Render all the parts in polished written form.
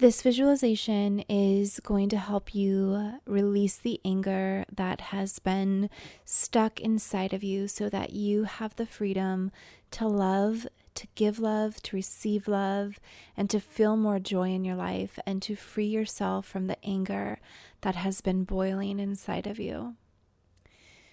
This visualization is going to help you release the anger that has been stuck inside of you so that you have the freedom to love, to give love, to receive love, and to feel more joy in your life and to free yourself from the anger that has been boiling inside of you.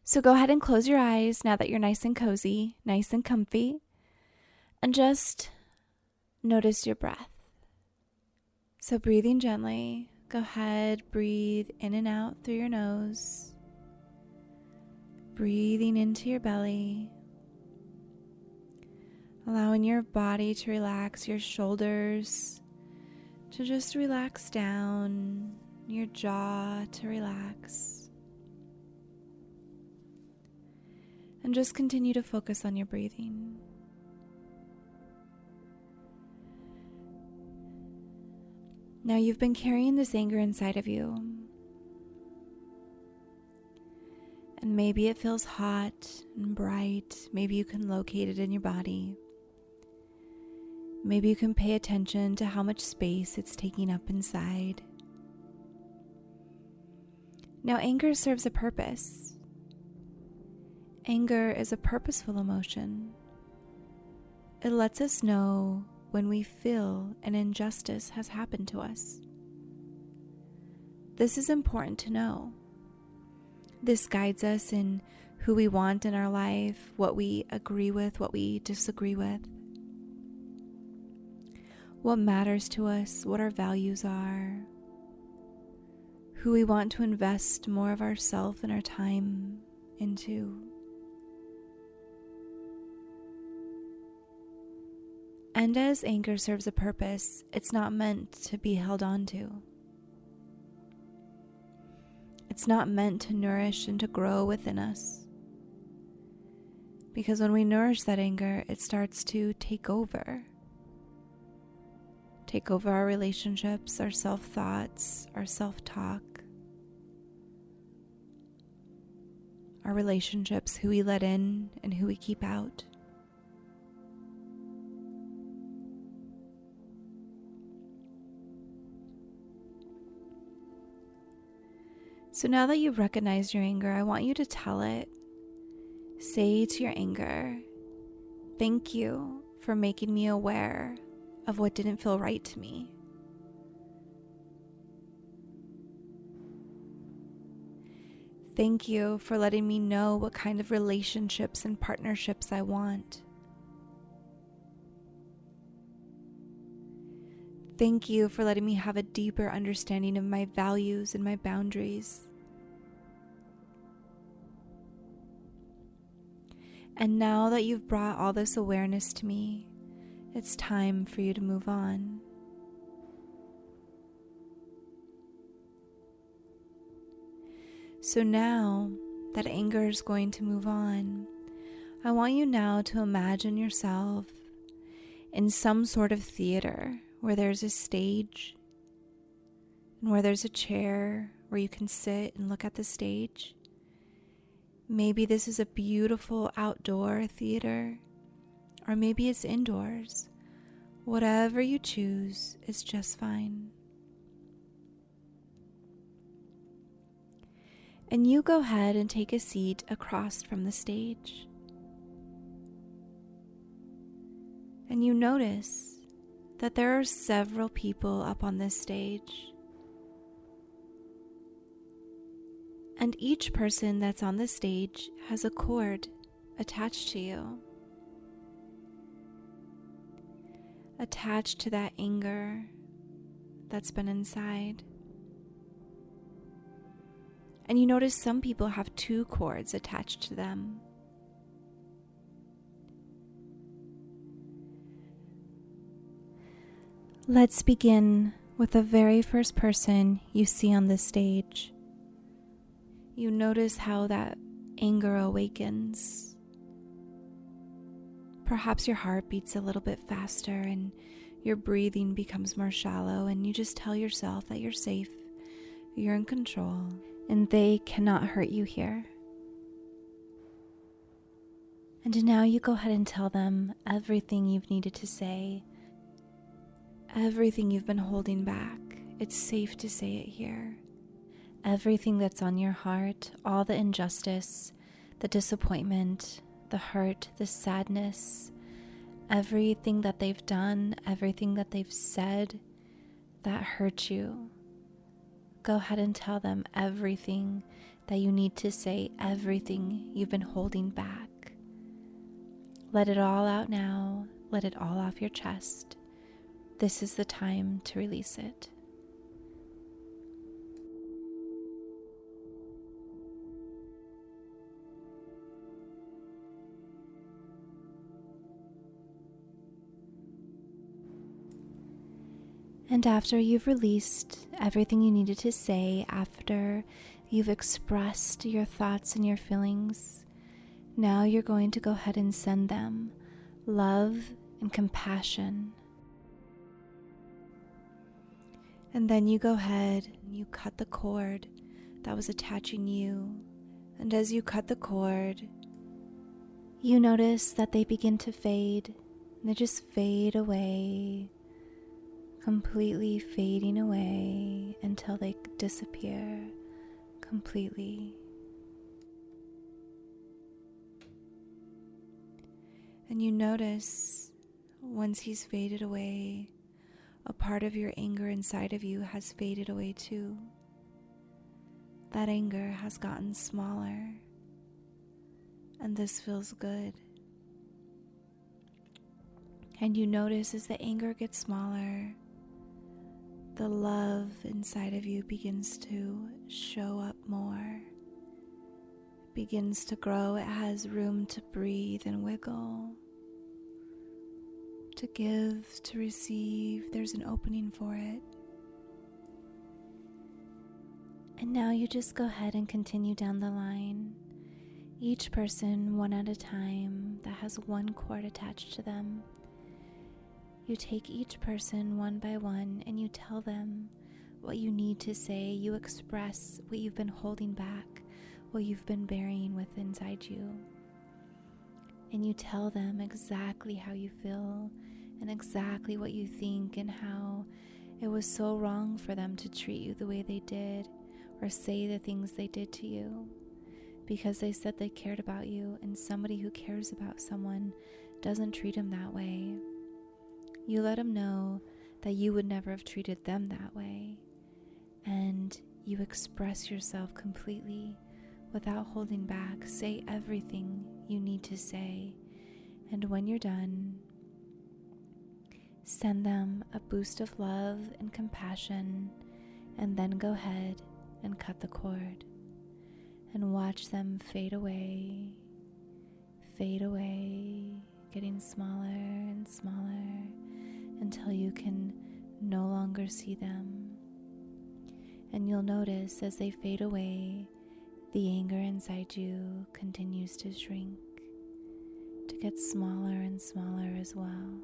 So go ahead and close your eyes now that you're nice and cozy, nice and comfy, and just notice your breath. So breathing gently, go ahead, breathe in and out through your nose, breathing into your belly, allowing your body to relax, your shoulders to just relax down, your jaw to relax, and just continue to focus on your breathing. Now you've been carrying this anger inside of you, and maybe it feels hot and bright. Maybe you can locate it in your body. Maybe you can pay attention to how much space it's taking up inside. Now anger serves a purpose. Anger is a purposeful emotion. It lets us know when we feel an injustice has happened to us. This is important to know. This guides us in who we want in our life, what we agree with, what we disagree with, what matters to us, what our values are, who we want to invest more of ourselves and our time into. And as anger serves a purpose, it's not meant to be held on to. It's not meant to nourish and to grow within us. Because when we nourish that anger, it starts to take over. Take over our relationships, our self-thoughts, our self-talk, our relationships, who we let in and who we keep out. So now that you've recognized your anger, I want you to tell it. Say to your anger, "Thank you for making me aware of what didn't feel right to me. Thank you for letting me know what kind of relationships and partnerships I want. Thank you for letting me have a deeper understanding of my values and my boundaries. And now that you've brought all this awareness to me, it's time for you to move on. So now that anger is going to move on, I want you now to imagine yourself in some sort of theater where there's a stage and where there's a chair where you can sit and look at the stage. Maybe this is a beautiful outdoor theater, or maybe it's indoors. Whatever you choose is just fine. And you go ahead and take a seat across from the stage. And you notice that there are several people up on this stage. And each person that's on the stage has a cord attached to you. Attached to that anger that's been inside. And you notice some people have 2 cords attached to them. Let's begin with the very first person you see on this stage. You notice how that anger awakens. Perhaps your heart beats a little bit faster and your breathing becomes more shallow, and you just tell yourself that you're safe, you're in control, and they cannot hurt you here. And now you go ahead and tell them everything you've needed to say, Everything you've been holding back, it's safe to say it here. Everything that's on your heart, all the injustice, the disappointment, the hurt, the sadness, everything that they've done, everything that they've said that hurt you. Go ahead and tell them everything that you need to say, everything you've been holding back. Let it all out now. Let it all off your chest. This is the time to release it. And after you've released everything you needed to say, after you've expressed your thoughts and your feelings, now you're going to go ahead and send them love and compassion. And then you go ahead and you cut the cord that was attaching you. And as you cut the cord, you notice that they begin to fade. And they just fade away, completely fading away until they disappear completely. And you notice once he's faded away, a part of your anger inside of you has faded away too. That anger has gotten smaller, and this feels good. And you notice as the anger gets smaller, the love inside of you begins to show up more. It begins to grow. It has room to breathe and wiggle, to give, to receive. There's an opening for it. And now you just go ahead and continue down the line. Each person, one at a time, that has one cord attached to them. You take each person one by one and you tell them what you need to say. You express what you've been holding back, what you've been burying with inside you. And you tell them exactly how you feel and exactly what you think and how it was so wrong for them to treat you the way they did or say the things they did to you, because they said they cared about you, and somebody who cares about someone doesn't treat them that way. You let them know that you would never have treated them that way, and you express yourself completely without holding back. Say everything you need to say, and when you're done, send them a boost of love and compassion, and then go ahead and cut the cord and watch them fade away, getting smaller and smaller until you can no longer see them. And you'll notice as they fade away, the anger inside you continues to shrink, to get smaller and smaller as well.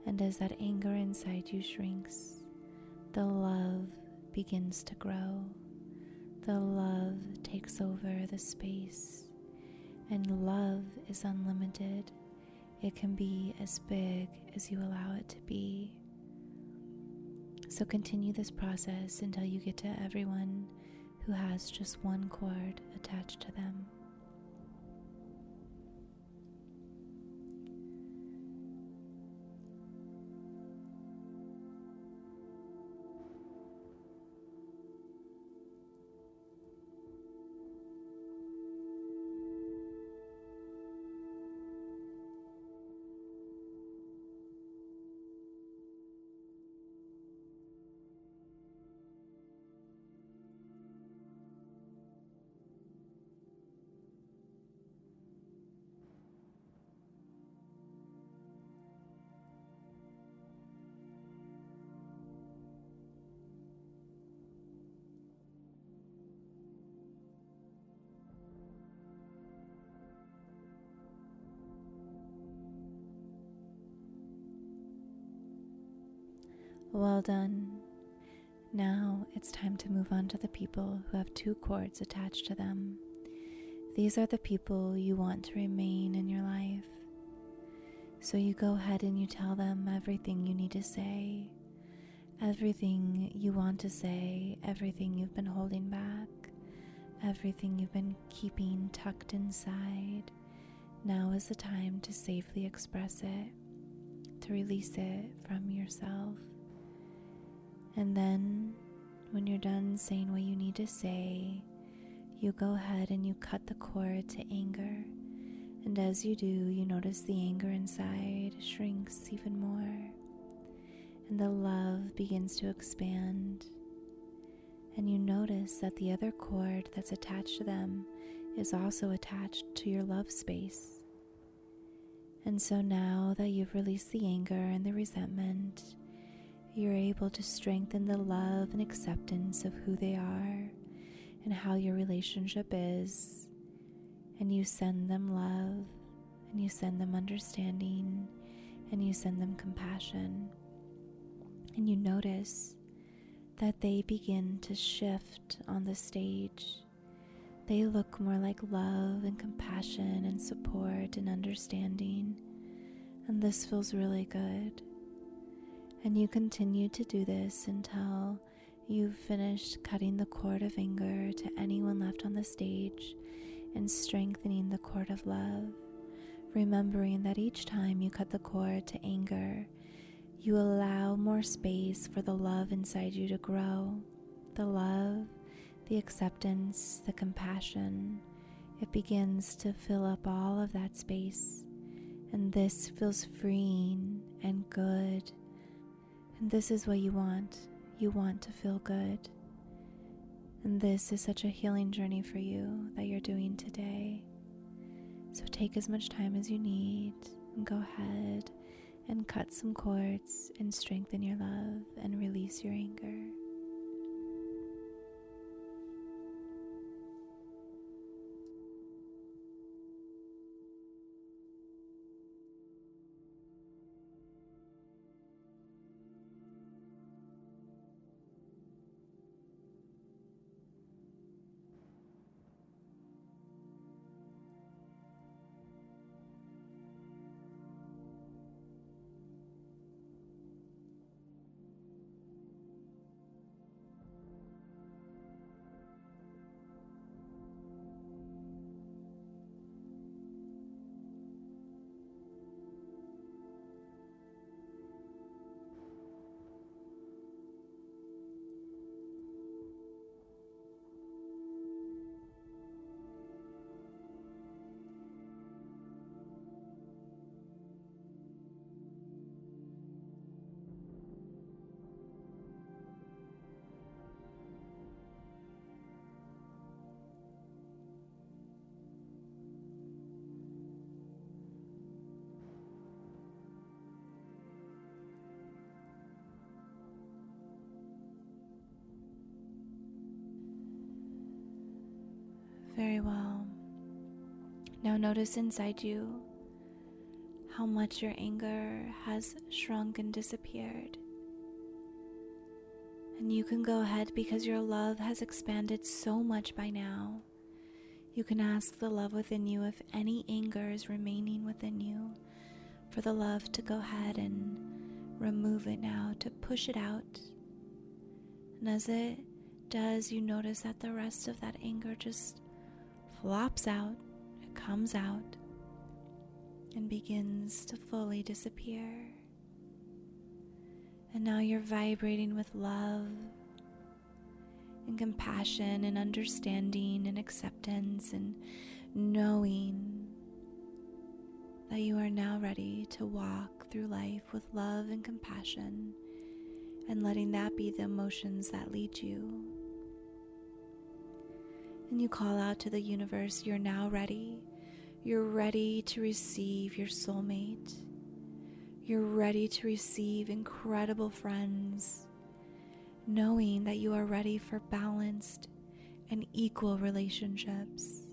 And as that anger inside you shrinks, the love begins to grow. The love takes over the space, and love is unlimited. It can be as big as you allow it to be. So continue this process until you get to everyone who has just one cord attached to them. Well done. Now it's time to move on to the people who have two cords attached to them. These are the people you want to remain in your life. So you go ahead and you tell them everything you need to say, everything you want to say, everything you've been holding back, everything you've been keeping tucked inside. Now is the time to safely express it, to release it from yourself. And then, when you're done saying what you need to say, you go ahead and you cut the cord to anger. And as you do, you notice the anger inside shrinks even more. And the love begins to expand. And you notice that the other cord that's attached to them is also attached to your love space. And so now that you've released the anger and the resentment, you're able to strengthen the love and acceptance of who they are and how your relationship is. And you send them love, and you send them understanding, and you send them compassion. And you notice that they begin to shift on the stage. They look more like love and compassion and support and understanding. And this feels really good. And you continue to do this until you've finished cutting the cord of anger to anyone left on the stage and strengthening the cord of love, remembering that each time you cut the cord to anger, you allow more space for the love inside you to grow. The love, the acceptance, the compassion, it begins to fill up all of that space. And this feels freeing and good. And this is what you want. You want to feel good. And this is such a healing journey for you that you're doing today. So take as much time as you need and go ahead and cut some cords and strengthen your love and release your anger. Very well. Now notice inside you how much your anger has shrunk and disappeared. And you can go ahead, because your love has expanded so much by now. You can ask the love within you, if any anger is remaining within you, for the love to go ahead and remove it now, to push it out. And as it does, you notice that the rest of that anger just flops out, it comes out, and begins to fully disappear. And now you're vibrating with love and compassion and understanding and acceptance, and knowing that you are now ready to walk through life with love and compassion, and letting that be the emotions that lead you. And you call out to the universe, you're now ready. You're ready to receive your soulmate. You're ready to receive incredible friends, knowing that you are ready for balanced and equal relationships,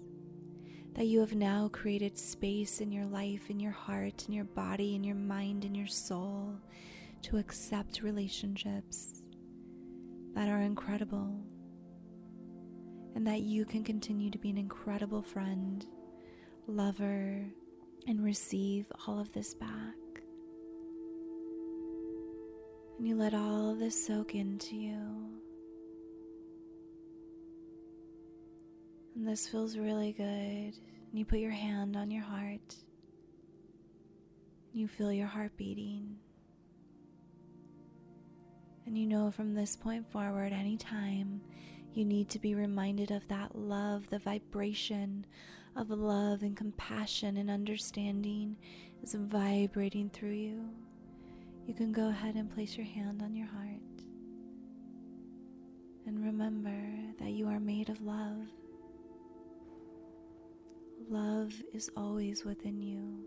that you have now created space in your life, in your heart, in your body, in your mind, in your soul, to accept relationships that are incredible, and that you can continue to be an incredible friend, lover, and receive all of this back. And you let all of this soak into you. And this feels really good. And you put your hand on your heart. And you feel your heart beating. And you know from this point forward, anytime you need to be reminded of that love, the vibration of love and compassion and understanding is vibrating through you, you can go ahead and place your hand on your heart. And remember that you are made of love. Love is always within you,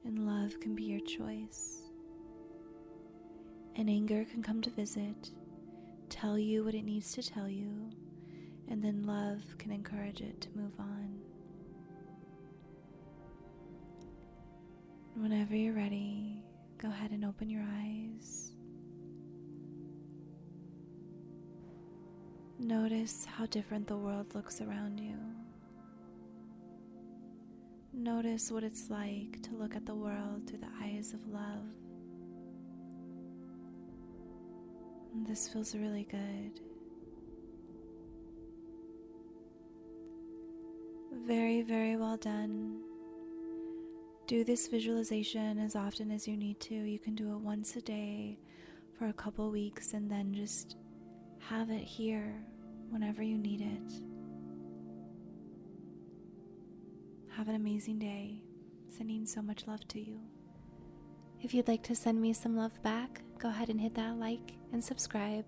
and love can be your choice. And anger can come to visit, tell you what it needs to tell you, and then love can encourage it to move on. Whenever you're ready, go ahead and open your eyes. Notice how different the world looks around you. Notice what it's like to look at the world through the eyes of love. And this feels really good. Very, very well done. Do this visualization as often as you need to. You can do it once a day for a couple weeks and then just have it here whenever you need it. Have an amazing day. Sending so much love to you. If you'd like to send me some love back, go ahead and hit that like and subscribe.